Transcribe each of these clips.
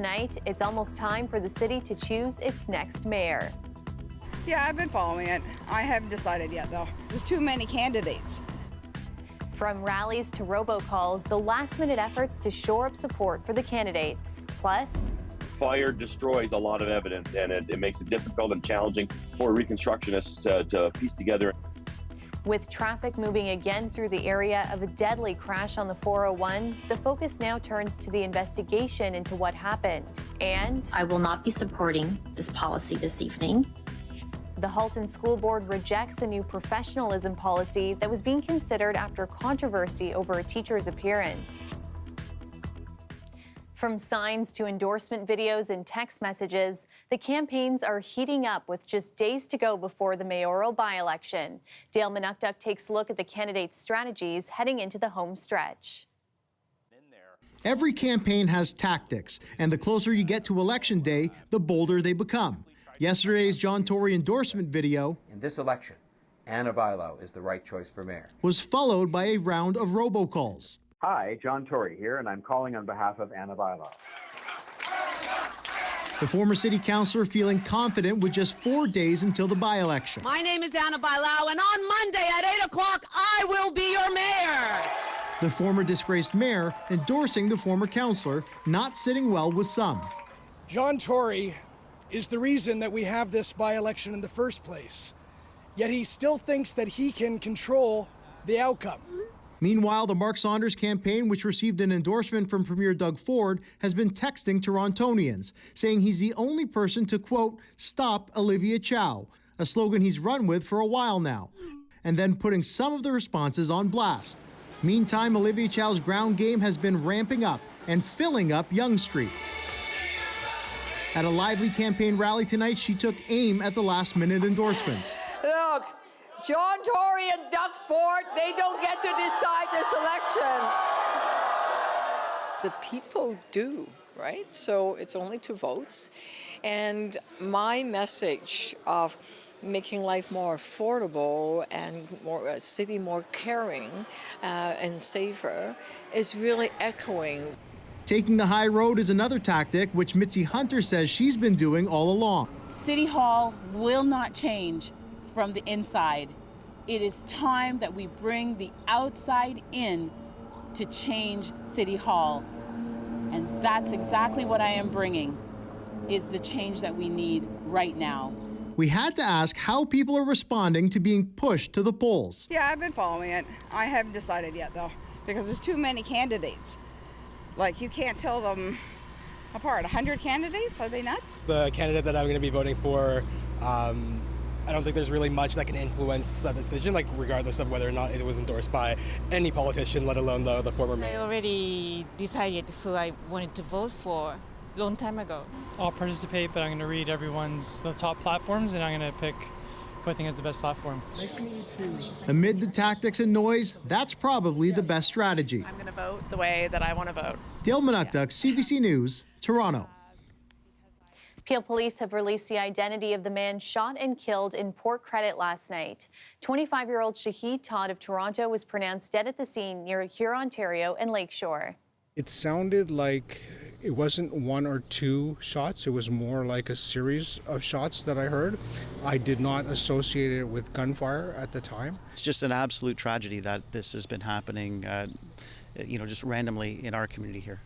Tonight, it's almost time for the city to choose its next mayor. Yeah, I've been following it. I haven't decided yet, though. There's too many candidates. From rallies to robocalls, the last-minute efforts to shore up support for the candidates. Plus, fire destroys a lot of evidence, and it makes it difficult and challenging for reconstructionists to piece together. with traffic moving again through the area of a deadly crash on the 401, the focus now turns to the investigation into what happened. And I will not be supporting this policy this evening. The Halton School Board rejects a new professionalism policy that was being considered after controversy over a teacher's appearance. From signs to endorsement videos and text messages, the campaigns are heating up with just days to go before the mayoral by-election. Dale Manukduk takes a look at the candidates' strategies heading into the home stretch. Every campaign has tactics, and the closer you get to Election Day, the bolder they become. Yesterday's John Tory endorsement video in this election, Anna Bilo is the right choice for mayor. Was followed by a round of robocalls. Hi, John Tory here, and I'm calling on behalf of Anna Bilo. The former city councilor feeling confident with just 4 days until the by-election. My name is Anna Bilo, and on Monday at 8 o'clock, I will be your mayor. The former disgraced mayor endorsing the former councilor, not sitting well with some. John Tory is the reason that we have this by-election in the first place. Yet he still thinks that he can control the outcome. Meanwhile, the Mark Saunders campaign, which received an endorsement from Premier Doug Ford, has been texting Torontonians, saying he's the only person to, quote, stop Olivia Chow, a slogan he's run with for a while now, and then putting some of the responses on blast. Meantime, Olivia Chow's ground game has been ramping up and filling up Yonge Street. At a lively campaign rally tonight, she took aim at the last-minute endorsements. Look, John Tory and Doug Ford, they don't get to decide this election. The people do, right? So it's only 2 votes. And my message of making life more affordable and a city more caring and safer is really echoing. Taking the high road is another tactic, which Mitzi Hunter says she's been doing all along. City Hall will not change from the inside. It is time that we bring the outside in to change City Hall. And that's exactly what I am bringing, is the change that we need right now. We had to ask how people are responding to being pushed to the polls. Yeah, I've been following it. I haven't decided yet, though, because there's too many candidates. Like, you can't tell them apart. 100 candidates? Are they nuts? The candidate that I'm going to be voting for, I don't think there's really much that can influence a decision, like regardless of whether or not it was endorsed by any politician, let alone the former mayor. I already decided who I wanted to vote for a long time ago. I'll participate, but I'm going to read the top platforms, and I'm going to pick who I think is the best platform. Nice to meet you too. Amid the tactics and noise, that's probably the best strategy. I'm going to vote the way that I want to vote. Dale Manukduk, CBC News, Toronto. Peel police have released the identity of the man shot and killed in Port Credit last night. 25-year-old Shahid Todd of Toronto was pronounced dead at the scene near Huron, Ontario and Lakeshore. It sounded like it wasn't 1 or 2 shots. It was more like a series of shots that I heard. I did not associate it with gunfire at the time. It's just an absolute tragedy that this has been happening, just randomly in our community here.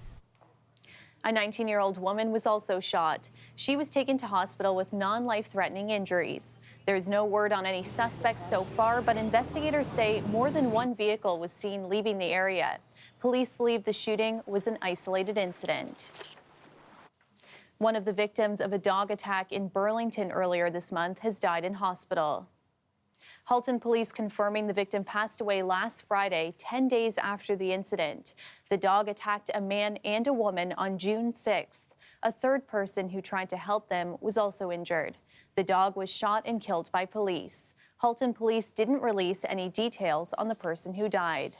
A 19-year-old woman was also shot. She was taken to hospital with non-life-threatening injuries. There's no word on any suspects so far, but investigators say more than 1 vehicle was seen leaving the area. Police believe the shooting was an isolated incident. One of the victims of a dog attack in Burlington earlier this month has died in hospital. Halton police confirming the victim passed away last Friday, 10 days after the incident. The dog attacked a man and a woman on June 6th. A third person who tried to help them was also injured. The dog was shot and killed by police. Halton police didn't release any details on the person who died.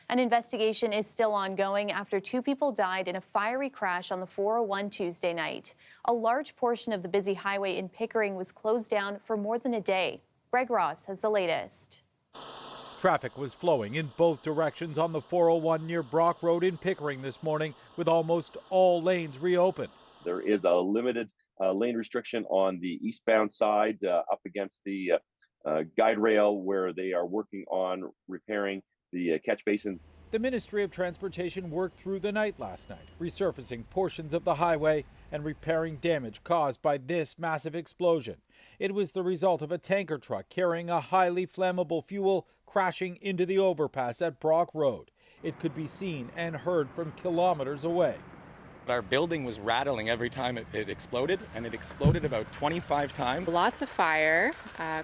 An investigation is still ongoing after 2 people died in a fiery crash on the 401 Tuesday night. A large portion of the busy highway in Pickering was closed down for more than a day. Greg Ross has the latest. Traffic was flowing in both directions on the 401 near Brock Road in Pickering this morning, with almost all lanes reopened. There is a limited lane restriction on the eastbound side up against the guide rail where they are working on repairing the catch basins. The Ministry of Transportation worked through the night last night, resurfacing portions of the highway and repairing damage caused by this massive explosion. It was the result of a tanker truck carrying a highly flammable fuel crashing into the overpass at Brock Road. It could be seen and heard from kilometers away. Our building was rattling every time it exploded, and it exploded about 25 times. Lots of fire,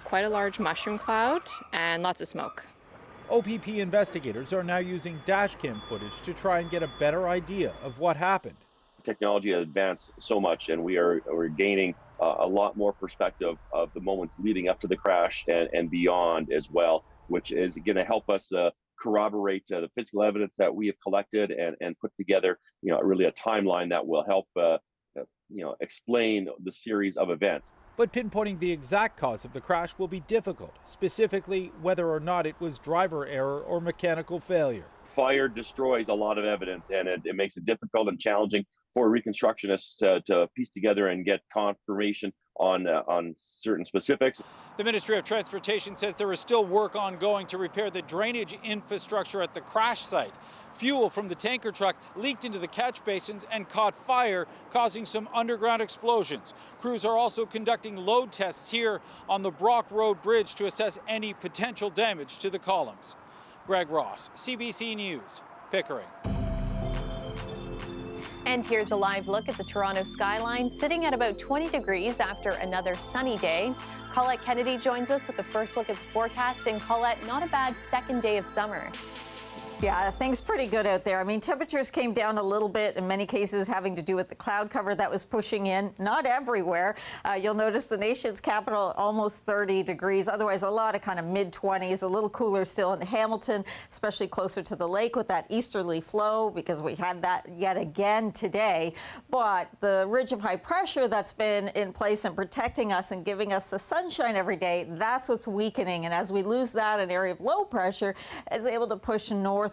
quite a large mushroom cloud, and lots of smoke. OPP investigators are now using dashcam footage to try and get a better idea of what happened. Technology has advanced so much, and we're gaining a lot more perspective of the moments leading up to the crash and beyond as well, which is going to help us corroborate the physical evidence that we have collected and put together, really a timeline that will help, explain the series of events. But pinpointing the exact cause of the crash will be difficult, specifically whether or not it was driver error or mechanical failure. Fire destroys a lot of evidence, and it makes it difficult and challenging for reconstructionists to piece together and get confirmation on certain specifics. The Ministry of Transportation says there is still work ongoing to repair the drainage infrastructure at the crash site. Fuel from the tanker truck leaked into the catch basins and caught fire, causing some underground explosions. Crews are also conducting load tests here on the Brock Road Bridge to assess any potential damage to the columns. Greg Ross, CBC News, Pickering. And here's a live look at the Toronto skyline, sitting at about 20 degrees after another sunny day. Colette Kennedy joins us with the first look at the forecast. And Colette, not a bad second day of summer. Yeah, things pretty good out there. I mean, temperatures came down a little bit, in many cases having to do with the cloud cover that was pushing in. Not everywhere. You'll notice the nation's capital almost 30 degrees. Otherwise, a lot of kind of mid-20s, a little cooler still in Hamilton, especially closer to the lake with that easterly flow, because we had that yet again today. But the ridge of high pressure that's been in place and protecting us and giving us the sunshine every day, that's what's weakening. And as we lose that, an area of low pressure is able to push northward,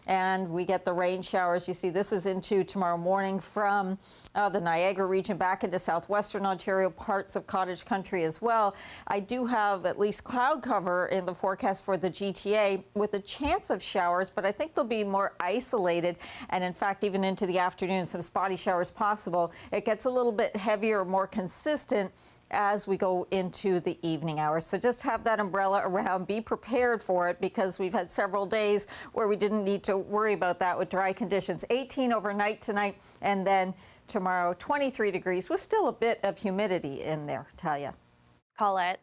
and we get the rain showers. You see, this is into tomorrow morning from the Niagara region back into southwestern Ontario, parts of cottage country as well. I do have at least cloud cover in the forecast for the GTA with a chance of showers, but I think they'll be more isolated, and in fact, even into the afternoon, some spotty showers possible. It gets a little bit heavier, more consistent as we go into the evening hours. So just have that umbrella around, be prepared for it, because we've had several days where we didn't need to worry about that with dry conditions. 18 overnight tonight, and then tomorrow 23 degrees with still a bit of humidity in there, Talia. Colette.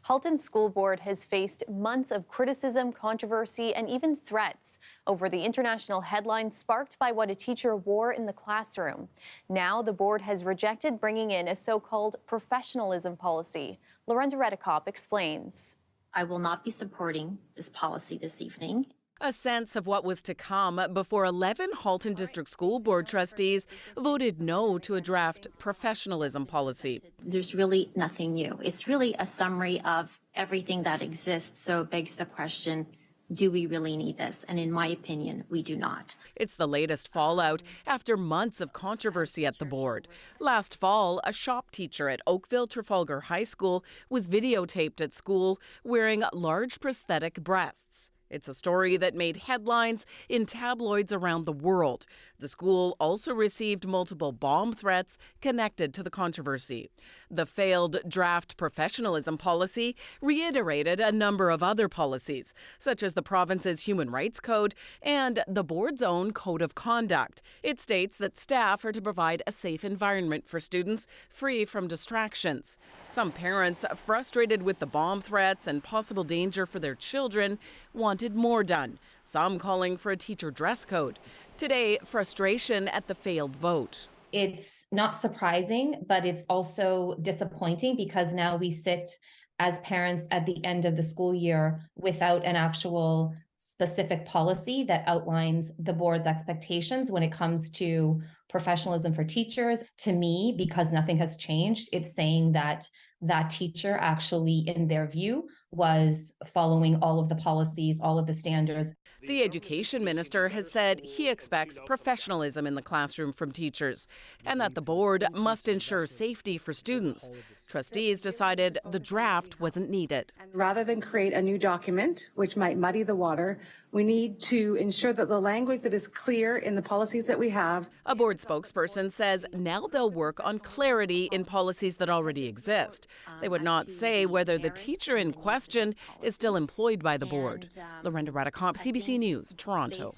Halton School Board has faced months of criticism, controversy, and even threats over the international headlines sparked by what a teacher wore in the classroom. Now the board has rejected bringing in a so-called professionalism policy. Lorenda Redekop explains. I will not be supporting this policy this evening. A sense of what was to come before 11 Halton District School Board trustees voted no to a draft professionalism policy. There's really nothing new. It's really a summary of everything that exists, so it begs the question, do we really need this? And in my opinion, we do not. It's the latest fallout after months of controversy at the board. Last fall, a shop teacher at Oakville Trafalgar High School was videotaped at school wearing large prosthetic breasts. It's a story that made headlines in tabloids around the world. The school also received multiple bomb threats connected to the controversy. The failed draft professionalism policy reiterated a number of other policies, such as the province's Human Rights Code and the board's own Code of Conduct. It states that staff are to provide a safe environment for students free from distractions. Some parents, frustrated with the bomb threats and possible danger for their children, wanted more done, some calling for a teacher dress code. Today, frustration at the failed vote. It's not surprising, but it's also disappointing because now we sit as parents at the end of the school year without an actual specific policy that outlines the board's expectations when it comes to professionalism for teachers. To me, because nothing has changed, it's saying that that teacher actually, in their view, was following all of the policies, all of the standards. The education minister has said he expects professionalism in the classroom from teachers and that the board must ensure safety for students. Trustees decided the draft wasn't needed. And rather than create a new document, which might muddy the water, we need to ensure that the language that is clear in the policies that we have. A board spokesperson says now they'll work on clarity in policies that already exist. They would not say whether the teacher in question is still employed by the board. Lorenda Radicomp, CBC News, Toronto.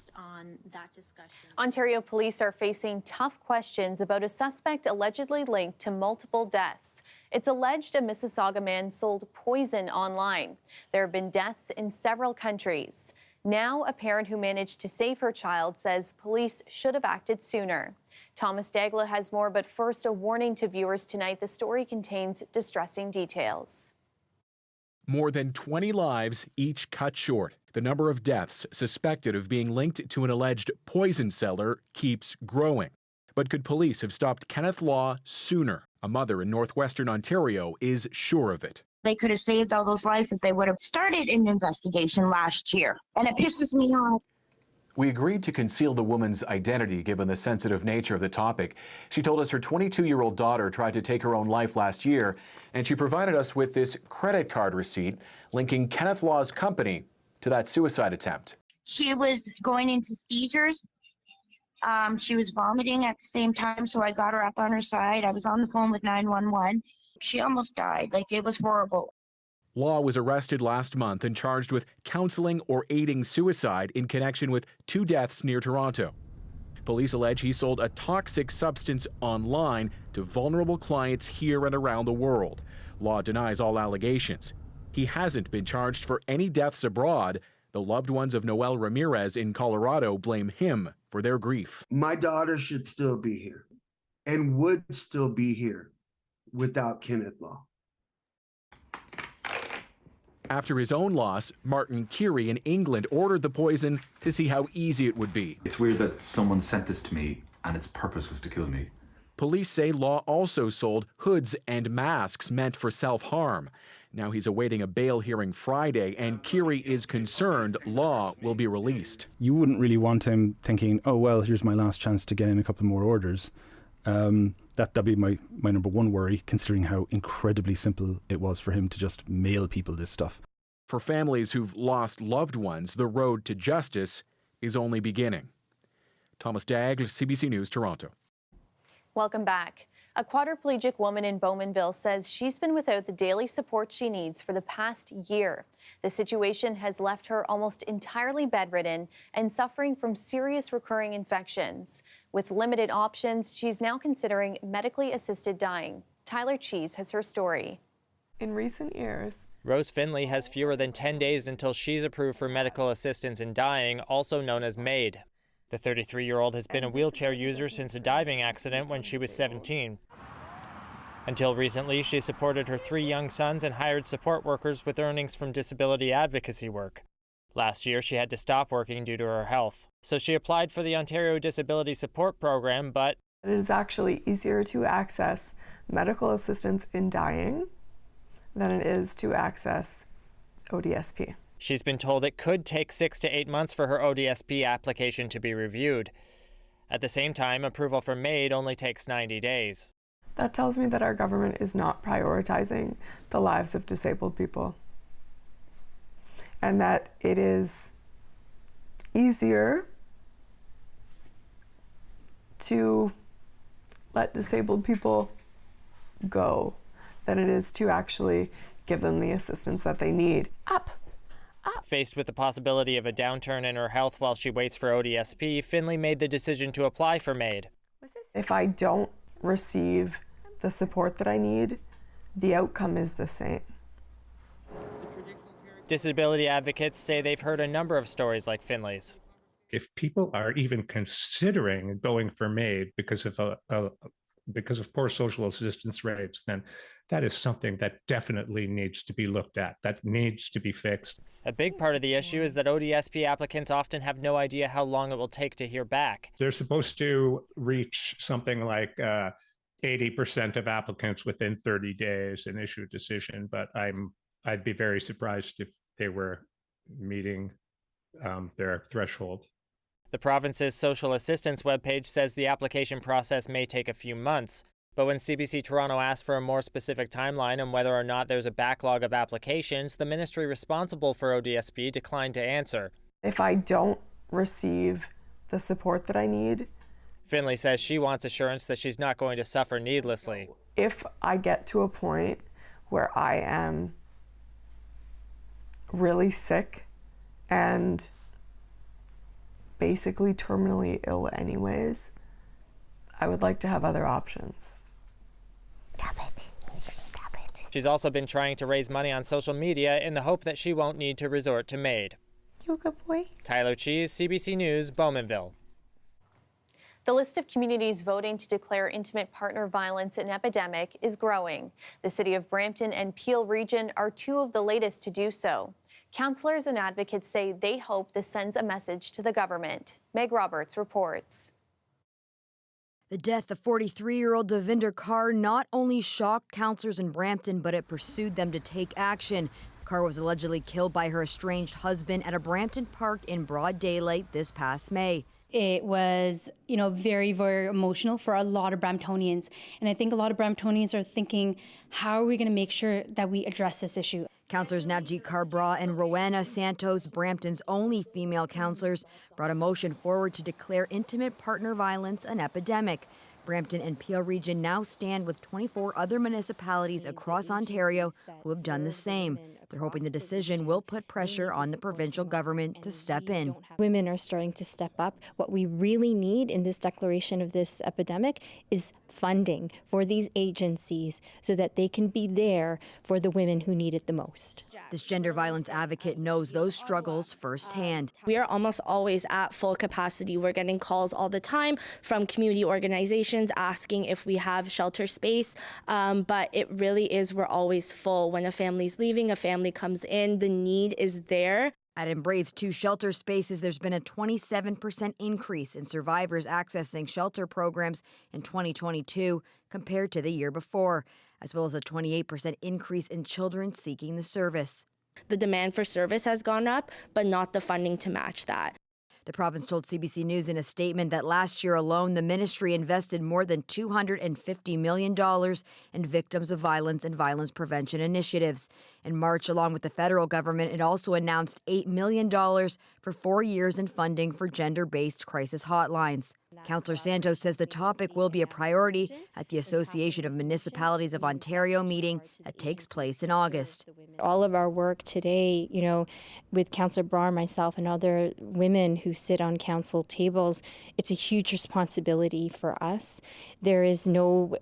Ontario police are facing tough questions about a suspect allegedly linked to multiple deaths. It's alleged a Mississauga man sold poison online. There have been deaths in several countries. Now, a parent who managed to save her child says police should have acted sooner. Thomas Dagla has more, but first, a warning to viewers tonight. The story contains distressing details. More than 20 lives, each cut short. The number of deaths suspected of being linked to an alleged poison seller keeps growing. But could police have stopped Kenneth Law sooner? A mother in northwestern Ontario is sure of it. They could have saved all those lives if they would have started an investigation last year. And it pisses me off. We agreed to conceal the woman's identity given the sensitive nature of the topic. She told us her 22-year-old daughter tried to take her own life last year, and she provided us with this credit card receipt linking Kenneth Law's company to that suicide attempt. She was going into seizures. She was vomiting at the same time, so I got her up on her side. I was on the phone with 911. She almost died. Like, it was horrible. Law was arrested last month and charged with counseling or aiding suicide in connection with 2 deaths near Toronto. Police allege he sold a toxic substance online to vulnerable clients here and around the world. Law denies all allegations. He hasn't been charged for any deaths abroad. The loved ones of Noel Ramirez in Colorado blame him for their grief. My daughter should still be here and would still be here without Kenneth Law. After his own loss, Martin Keary in England ordered the poison to see how easy it would be. It's weird that someone sent this to me and its purpose was to kill me. Police say Law also sold hoods and masks meant for self-harm. Now he's awaiting a bail hearing Friday, and Keary is concerned Law will be released. You wouldn't really want him thinking, oh, well, here's my last chance to get in a couple more orders. That'd be my number one worry, considering how incredibly simple it was for him to just mail people this stuff. For families who've lost loved ones, the road to justice is only beginning. Thomas Dagg, CBC News, Toronto. Welcome back. A quadriplegic woman in Bowmanville says she's been without the daily support she needs for the past year. The situation has left her almost entirely bedridden and suffering from serious recurring infections. With limited options, she's now considering medically assisted dying. Tyler Cheese has her story. In recent years, Rose Finley has fewer than 10 days until she's approved for medical assistance in dying, also known as MAID. The 33-year-old has been a wheelchair user since a diving accident when she was 17. Until recently, she supported her 3 young sons and hired support workers with earnings from disability advocacy work. Last year, she had to stop working due to her health. So she applied for the Ontario Disability Support Program, but it is actually easier to access medical assistance in dying than it is to access ODSP. She's been told it could take 6 to 8 months for her ODSP application to be reviewed. At the same time, approval for MAID only takes 90 days. That tells me that our government is not prioritizing the lives of disabled people, and that it is easier to let disabled people go than it is to actually give them the assistance that they need. Faced with the possibility of a downturn in her health while she waits for ODSP, Finley made the decision to apply for MAID. If I don't receive the support that I need, the outcome is the same. Disability advocates say they've heard a number of stories like Finley's. If people are even considering going for MAID because of poor social assistance rates, then that is something that definitely needs to be looked at, that needs to be fixed. A big part of the issue is that ODSP applicants often have no idea how long it will take to hear back. They're supposed to reach something like 80% of applicants within 30 days and issue a decision, but I'm I'd be very surprised if they were meeting their threshold. The province's social assistance webpage says the application process may take a few months. But when CBC Toronto asked for a more specific timeline on whether or not there's a backlog of applications, the ministry responsible for ODSP declined to answer. If I don't receive the support that I need, Finlay says she wants assurance that she's not going to suffer needlessly. if I get to a point where I am really sick and basically terminally ill anyways, I would like to have other options. She's also been trying to raise money on social media in the hope that she won't need to resort to MAID. You're a good boy. Tyler Cheese, CBC News, Bowmanville. The list of communities voting to declare intimate partner violence an epidemic is growing. The city of Brampton and Peel Region are two of the latest to do so. Councillors and advocates say they hope this sends a message to the government. Meg Roberts reports. The death of 43-year-old Devinder Kaur not only shocked councillors in Brampton, but it pursued them to take action. Kaur was allegedly killed by her estranged husband at a Brampton park in broad daylight this past May. It was, very, very emotional for a lot of Bramptonians. And I think a lot of Bramptonians are thinking, how are we going to make sure that we address this issue? Councillors Navjeet Kaur and Rowena Santos, Brampton's only female councillors, brought a motion forward to declare intimate partner violence an epidemic. Brampton and Peel Region now stand with 24 other municipalities across Ontario who have done the same. They're hoping the decision will put pressure on the provincial government to step in. Women are starting to step up. What we really need in this declaration of this epidemic is funding for these agencies so that they can be there for the women who need it the most. This gender violence advocate knows those struggles firsthand. We are almost always at full capacity. We're getting calls all the time from community organizations asking if we have shelter space, but it really is, we're always full. When a family's leaving, a family comes in, the need is there. At Embrave's 2 shelter spaces, there's been a 27% increase in survivors accessing shelter programs in 2022 compared to the year before, as well as a 28% increase in children seeking the service. The demand for service has gone up, but not the funding to match that. The province told CBC News in a statement that last year alone, the ministry invested more than $250 million in victims of violence and violence prevention initiatives. In March, along with the federal government, it also announced $8 million for 4 years in funding for gender-based crisis hotlines. Councillor Santos says the topic will be a priority at the Association of Municipalities of Ontario meeting that takes place in August. All of our work today, with Councillor Brar, myself, and other women who sit on council tables, it's a huge responsibility for us. There is no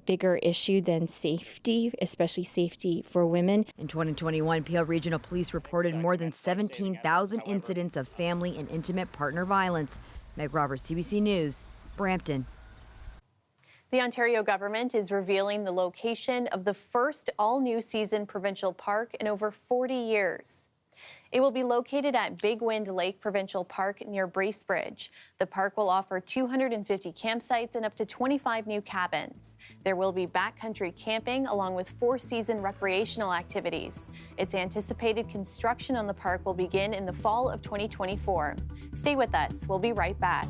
bigger issue than safety, especially safety for women. In 2021, Peel Regional Police reported more than 17,000 incidents of family and intimate partner violence. Meg Roberts, CBC News, Brampton. The Ontario government is revealing the location of the first all-new season provincial park in over 40 years. It will be located at Big Wind Lake Provincial Park near Bracebridge. The park will offer 250 campsites and up to 25 new cabins. There will be backcountry camping along with 4-season recreational activities. It's anticipated construction on the park will begin in the fall of 2024. Stay with us. We'll be right back.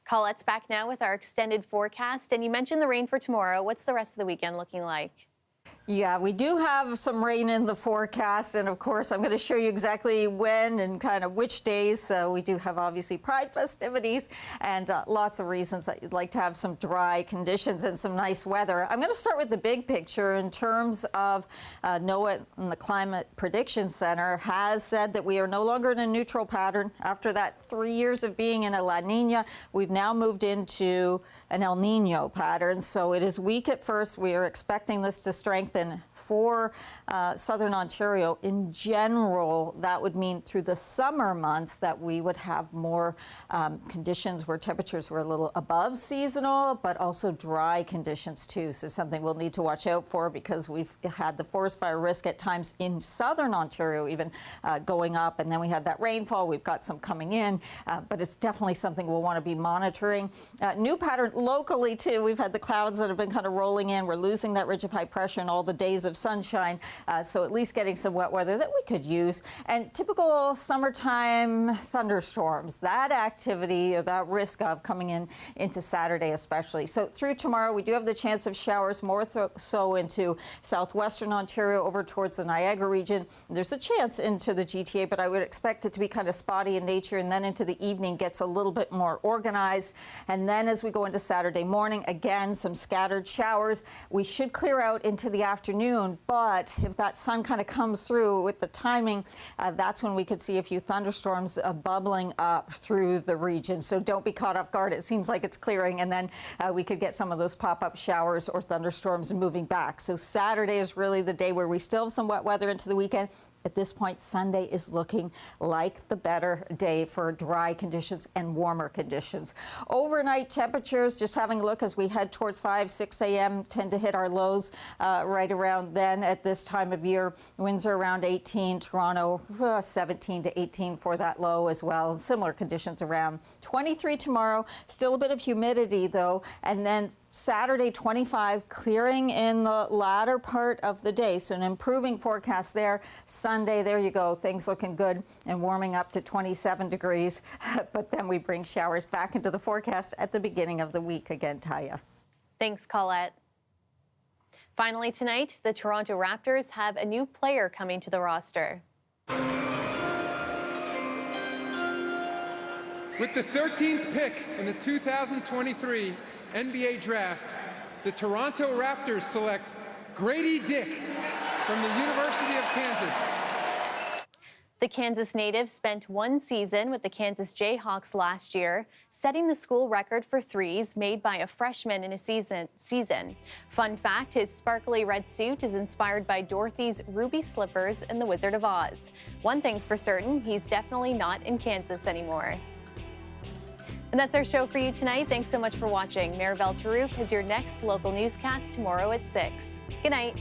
Colette's back now with our extended forecast. And you mentioned the rain for tomorrow. What's the rest of the weekend looking like? Yeah, we do have some rain in the forecast, and of course I'm going to show you exactly when and kind of which days. So we do have obviously Pride festivities and lots of reasons that you'd like to have some dry conditions and some nice weather. I'm going to start with the big picture in terms of NOAA and the Climate Prediction Center has said that we are no longer in a neutral pattern. After that 3 years of being in a La Nina, we've now moved into an El Nino pattern. So it is weak at first. We are expecting this to strengthen for southern Ontario. In general, that would mean through the summer months that we would have more conditions where temperatures were a little above seasonal, but also dry conditions too. So something we'll need to watch out for because we've had the forest fire risk at times in southern Ontario even going up, and then we had that rainfall. We've got some coming in, but it's definitely something we'll want to be monitoring. New pattern locally too. We've had the clouds that have been kind of rolling in. We're losing that ridge of high pressure and all the days of sunshine, so at least getting some wet weather that we could use. And typical summertime thunderstorms, that activity or that risk of coming into Saturday especially. So through tomorrow, we do have the chance of showers more so into southwestern Ontario over towards the Niagara region. There's a chance into the GTA, but I would expect it to be kind of spotty in nature, and then into the evening gets a little bit more organized. And then as we go into Saturday morning, again, some scattered showers. We should clear out into the afternoon, but if that sun kind of comes through with the timing, that's when we could see a few thunderstorms bubbling up through the region. So don't be caught off guard. It seems like it's clearing, and then we could get some of those pop-up showers or thunderstorms moving back. So Saturday is really the day where we still have some wet weather into the weekend. At this point, Sunday is looking like the better day for dry conditions and warmer conditions. Overnight temperatures, just having a look as we head towards 5, 6 a.m., tend to hit our lows right around then at this time of year. Winds are around 18, Toronto 17 to 18 for that low as well. Similar conditions around 23 tomorrow. Still a bit of humidity though, and then Saturday 25, clearing in the latter part of the day. So an improving forecast there. Sunday, there you go, things looking good and warming up to 27 degrees. But then we bring showers back into the forecast at the beginning of the week again, Taya. Thanks, Colette. Finally tonight, the Toronto Raptors have a new player coming to the roster. With the 13th pick in the 2023 NBA Draft, the Toronto Raptors select Grady Dick from the University of Kansas. The Kansas native spent one season with the Kansas Jayhawks last year, setting the school record for threes made by a freshman in a season. Fun fact, his sparkly red suit is inspired by Dorothy's ruby slippers in The Wizard of Oz. One thing's for certain, he's definitely not in Kansas anymore. And that's our show for you tonight. Thanks so much for watching. Mayoral Tarouk has your next local newscast tomorrow at 6. Good night.